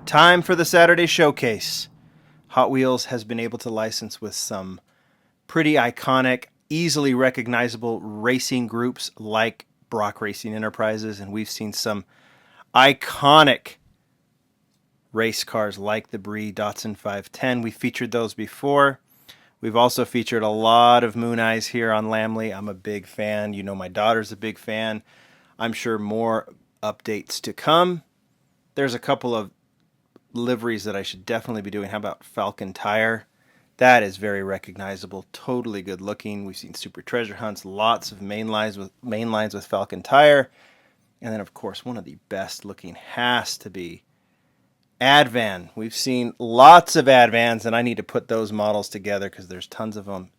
Time for the Saturday Showcase. Hot Wheels has been able to license with some pretty iconic, easily recognizable racing groups like Brock Racing Enterprises, and we've seen some iconic race cars like the Bree Datsun 510. We featured those before. We've also featured a lot of Moon Eyes here on Lamley. I'm a big fan. You know my daughter's a big fan. I'm sure more updates to come. There's a couple of liveries that I should definitely be doing. How about Falcon Tire? That is very recognizable, totally good looking. We've seen Super Treasure Hunts, lots of main lines with Falcon Tire. And then of course one of the best looking has to be Advan. We've seen lots of Advans, and I need to put those models together because there's tons of them.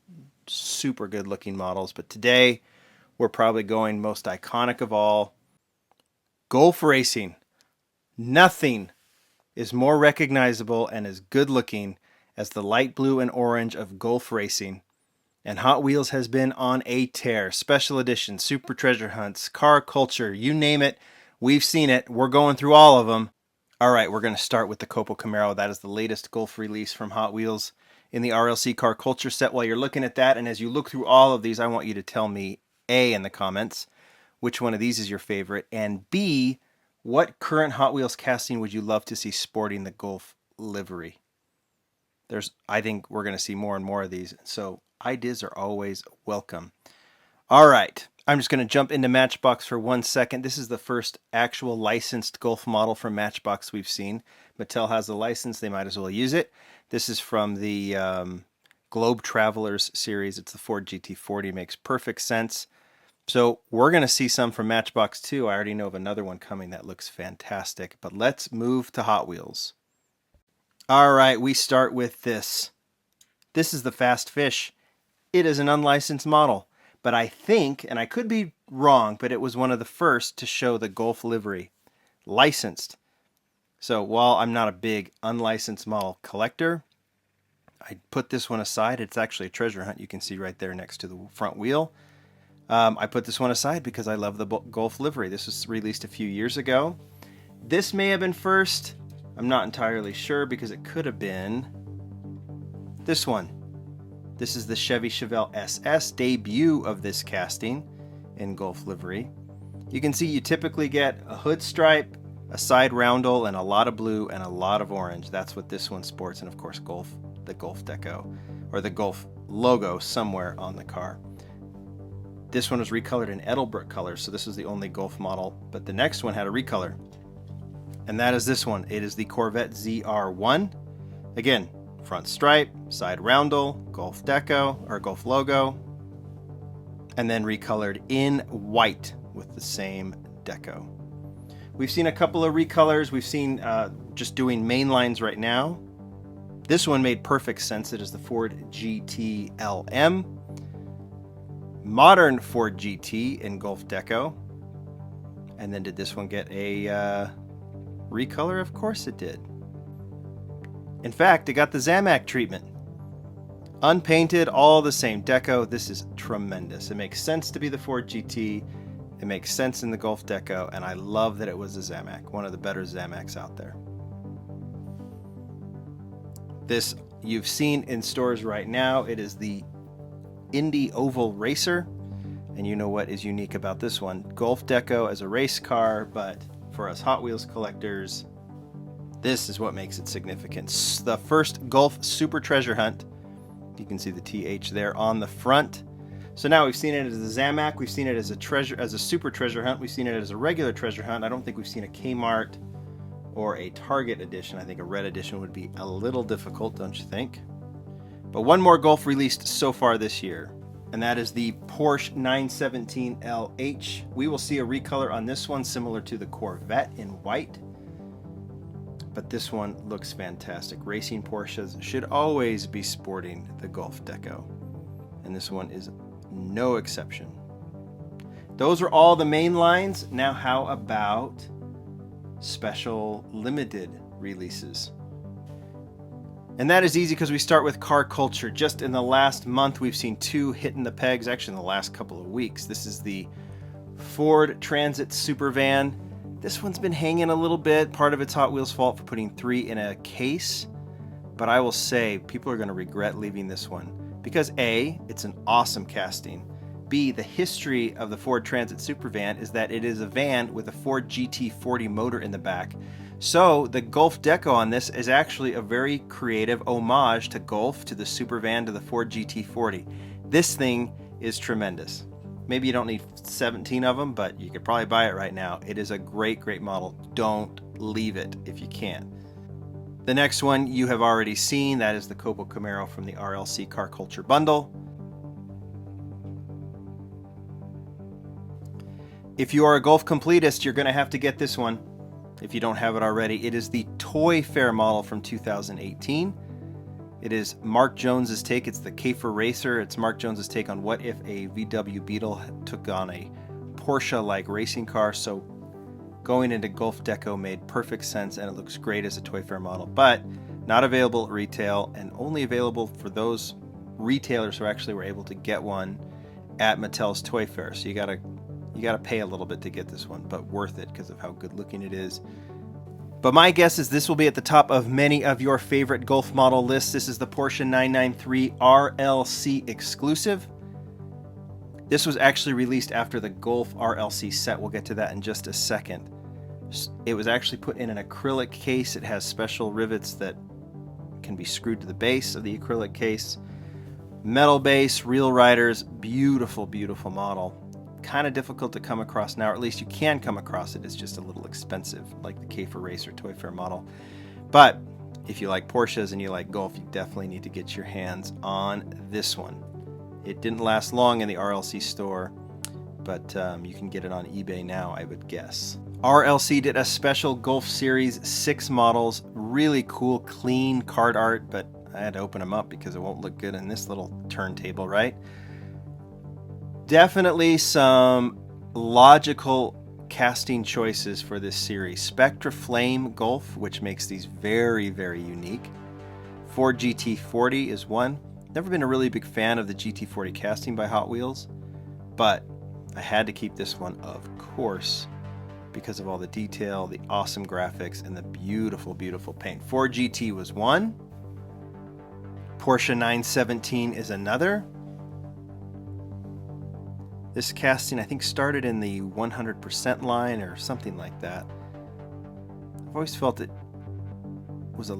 Super good looking models. But today we're probably going most iconic of all, Gulf Racing. Nothing is more recognizable and as good looking as the light blue and orange of Gulf Racing. And Hot Wheels has been on a tear. Special editions, Super Treasure Hunts, car culture, you name it, we've seen it. We're going through all of them. All right, we're going to start with the Copo Camaro. That is the latest Gulf release from Hot Wheels in the RLC car culture set. While you're looking at that, and as you look through all of these, I want you to tell me, A, in the comments, which one of these is your favorite, and B, what current Hot Wheels casting would you love to see sporting the Gulf livery? I think we're going to see more and more of these, so ideas are always welcome. All right, I'm just going to jump into Matchbox for 1 second. This is the first actual licensed Gulf model from Matchbox we've seen. Mattel has the license, they might as well use it. This is from the Globe Travelers series. It's the Ford GT40, makes perfect sense. So we're going to see some from Matchbox too. I already know of another one coming that looks fantastic. But let's move to Hot Wheels. All right, we start with this. This is the Fast Fish. It is an unlicensed model. But I think, and I could be wrong, but it was one of the first to show the Gulf livery. Licensed. So while I'm not a big unlicensed model collector, I put this one aside. It's actually a treasure hunt. You can see right there next to the front wheel. I put this one aside because I love the Gulf livery. This was released a few years ago. This may have been first. I'm not entirely sure because it could have been this one. This is the Chevy Chevelle SS debut of this casting in Gulf livery. You can see you typically get a hood stripe, a side roundel, and a lot of blue and a lot of orange. That's what this one sports, and of course the Gulf deco, or the Gulf logo somewhere on the car. This one was recolored in Edelbrook colors, so this is the only Gulf model, but the next one had a recolor. And that is this one. It is the Corvette ZR1. Again, front stripe, side roundel, Gulf deco, or Gulf logo, and then recolored in white with the same deco. We've seen a couple of recolors. We've seen just doing main lines right now. This one made perfect sense. It is the Ford GT LM. Modern Ford GT in Gulf deco. And then did this one get a recolor? Of course it did. In fact, it got the Zamac treatment. Unpainted, all the same deco. This is tremendous. It makes sense to be the Ford GT. It makes sense in the Gulf deco, and I love that it was a Zamac, one of the better Zamacs out there. This you've seen in stores right now. It is the Indy Oval Racer, and you know what is unique about this one. Gulf deco as a race car, but for us Hot Wheels collectors, this is what makes it significant. The first Gulf Super Treasure Hunt. You can see the TH there on the front. So now we've seen it as a Zamac, we've seen it as a Super Treasure Hunt, we've seen it as a regular treasure hunt. I don't think we've seen a Kmart or a Target edition. I think a red edition would be a little difficult, don't you think? But one more Gulf released so far this year, and that is the Porsche 917 LH. We will see a recolor on this one similar to the Corvette in white, but this one looks fantastic. Racing Porsches should always be sporting the Gulf deco, and this one is no exception. Those are all the main lines. Now how about special limited releases? And that is easy because we start with car culture. Just in the last month, we've seen two hitting the pegs, actually in the last couple of weeks. This is the Ford Transit Supervan. This one's been hanging a little bit. Part of it's Hot Wheels' fault for putting 3 in a case. But I will say, people are going to regret leaving this one. Because A, it's an awesome casting. B, the history of the Ford Transit Supervan is that it is a van with a Ford GT40 motor in the back. So the Golf deco on this is actually a very creative homage to Golf, to the Supervan, to the Ford GT40. This thing is tremendous. Maybe you don't need 17 of them, but you could probably buy it right now. It is a great, great model. Don't leave it if you can. The next one you have already seen. That is the Copo Camaro from the RLC Car Culture Bundle. If you are a Golf completist, you're going to have to get this one if you don't have it already. It is the Toy Fair model from 2018. It is Mark Jones's take. It's the Käfer Racer. It's Mark Jones's take on what if a VW Beetle took on a Porsche-like racing car. So going into Golf deco made perfect sense, and it looks great as a Toy Fair model, but not available at retail and only available for those retailers who actually were able to get one at Mattel's Toy Fair. So you gotta pay a little bit to get this one, but worth it because of how good looking it is. But my guess is this will be at the top of many of your favorite Golf model lists. This is the Porsche 993 RLC exclusive. This was actually released after the Golf RLC set. We'll get to that in just a second. It was actually put in an acrylic case. It has special rivets that can be screwed to the base of the acrylic case. Metal base, real riders, beautiful, beautiful model. Kind of difficult to come across now, or at least you can come across it. It's just a little expensive, like the Käfer Racer Toy Fair model. But if you like Porsches and you like Golf, you definitely need to get your hands on this one. It didn't last long in the RLC store, but you can get it on eBay now, I would guess. RLC did a special Golf Series 6 models. Really cool, clean card art, but I had to open them up because it won't look good in this little turntable, right? Definitely some logical casting choices for this series. Spectra Flame Golf, which makes these very, very unique. Ford GT40 is one. Never been a really big fan of the GT40 casting by Hot Wheels, but I had to keep this one, of course, because of all the detail, the awesome graphics, and the beautiful, beautiful paint. Ford GT was one. Porsche 917 is another. This casting, I think, started in the 100% line or something like that. I've always felt it was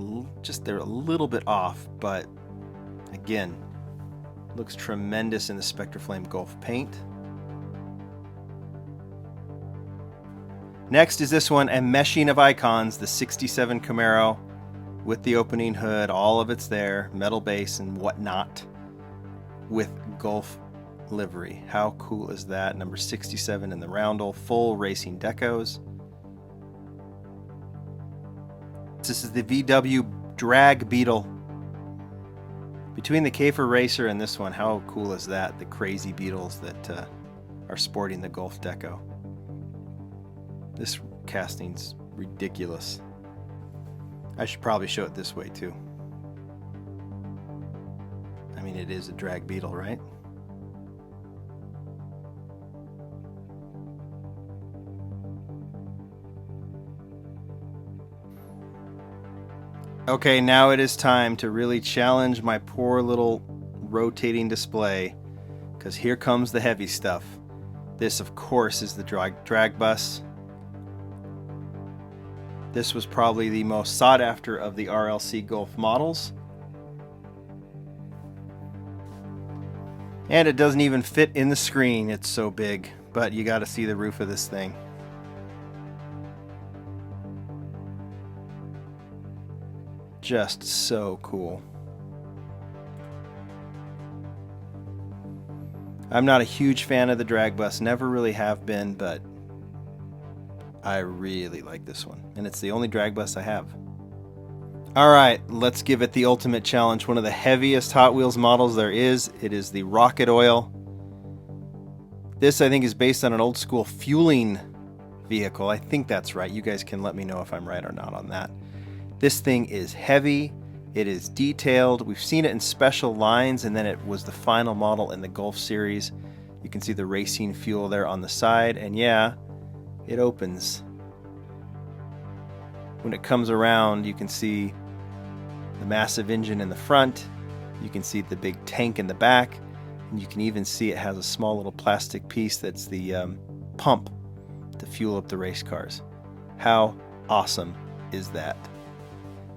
just they're a little bit off, but again, looks tremendous in the Spectra Flame Golf paint. Next is this one, a meshing of icons, the 67 Camaro with the opening hood, all of it's there, metal base and whatnot, with Golf livery. How cool is that? Number 67 in the roundel, full racing decos. This is the VW Drag Beetle. Between the Käfer Racer and this one, how cool is that? The crazy Beetles that are sporting the Golf deco. This casting's ridiculous. I should probably show it this way too. I mean, it is a drag beetle, right? Okay, now it is time to really challenge my poor little rotating display, because here comes the heavy stuff. This, of course, is the drag bus. This was probably the most sought after of the RLC Golf models. And it doesn't even fit in the screen, it's so big, but you got to see the roof of this thing. Just so cool. I'm not a huge fan of the drag bus, never really have been, but I really like this one, and it's the only drag bus I have. Alright, let's give it the ultimate challenge. One of the heaviest Hot Wheels models there is. It is the Rocket Oil. This, I think, is based on an old school fueling vehicle. I think that's right. You guys can let me know if I'm right or not on that. This thing is heavy. It is detailed. We've seen it in special lines, and then it was the final model in the Golf series. You can see the racing fuel there on the side, and yeah, it opens. when it comes around, you can see the massive engine in the front. You can see the big tank in the back. And you can even see it has a small little plastic piece that's the pump to fuel up the race cars. How awesome is that?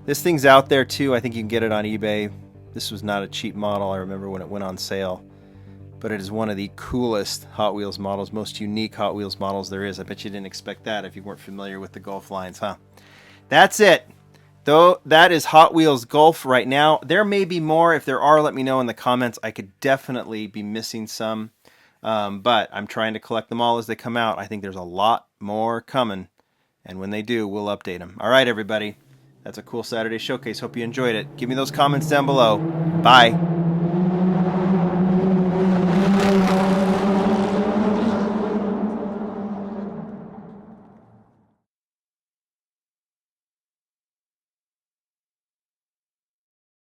This thing's out there too. I think you can get it on eBay. This was not a cheap model. I remember when it went on sale. But it is one of the coolest Hot Wheels models, most unique Hot Wheels models there is. I bet you didn't expect that if you weren't familiar with the Gulf lines, huh? That's it. Though that is Hot Wheels Gulf right now. There may be more. If there are, let me know in the comments. I could definitely be missing some. But I'm trying to collect them all as they come out. I think there's a lot more coming. And when they do, we'll update them. All right, everybody. That's a cool Saturday showcase. Hope you enjoyed it. Give me those comments down below. Bye.